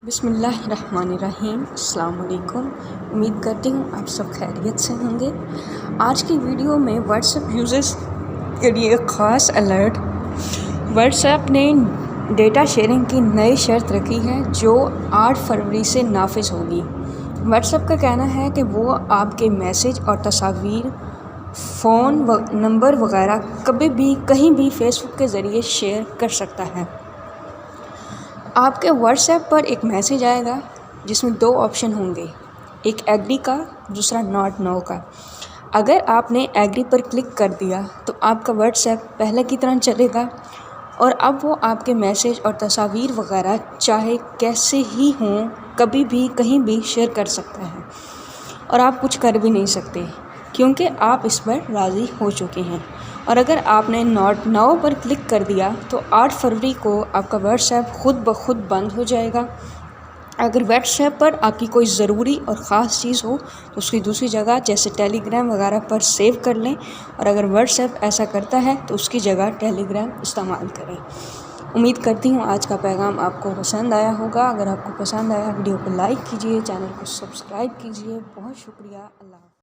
بسم اللہ الرحمن الرحیم۔ السلام علیکم، امید کرتی ہوں آپ سب خیریت سے ہوں گے۔ آج کی ویڈیو میں واٹس ایپ یوزرز کے لیے ایک خاص الرٹ۔ واٹس ایپ نے ڈیٹا شیئرنگ کی نئی شرط رکھی ہے جو 8 فروری سے نافذ ہوگی۔ واٹس ایپ کا کہنا ہے کہ وہ آپ کے میسیج اور تصاویر، فون نمبر وغیرہ کبھی بھی کہیں بھی فیس بک کے ذریعے شیئر کر سکتا ہے۔ آپ کے واٹس ایپ پر ایک میسیج آئے گا جس میں 2 آپشن ہوں گے، ایک ایگری کا، دوسرا ناٹ نو کا۔ اگر آپ نے ایگری پر کلک کر دیا تو آپ کا واٹس ایپ پہلے کی طرح چلے گا اور اب وہ آپ کے میسیج اور تصاویر وغیرہ چاہے کیسے ہی ہوں کبھی بھی کہیں بھی شیئر کر سکتا ہے، اور آپ کچھ کر بھی نہیں سکتے کیونکہ آپ اس پر راضی ہو چکے ہیں۔ اور اگر آپ نے ناٹ نو پر کلک کر دیا تو 8 فروری کو آپ کا واٹس ایپ خود بخود بند ہو جائے گا۔ اگر واٹس ایپ پر آپ کی کوئی ضروری اور خاص چیز ہو تو اس کی دوسری جگہ جیسے ٹیلی گرام وغیرہ پر سیو کر لیں، اور اگر واٹس ایپ ایسا کرتا ہے تو اس کی جگہ ٹیلی گرام استعمال کریں۔ امید کرتی ہوں آج کا پیغام آپ کو پسند آیا ہوگا۔ اگر آپ کو پسند آیا ویڈیو کو لائک کیجیے، چینل کو سبسکرائب کیجیے۔ بہت شکریہ، اللہ حافظ۔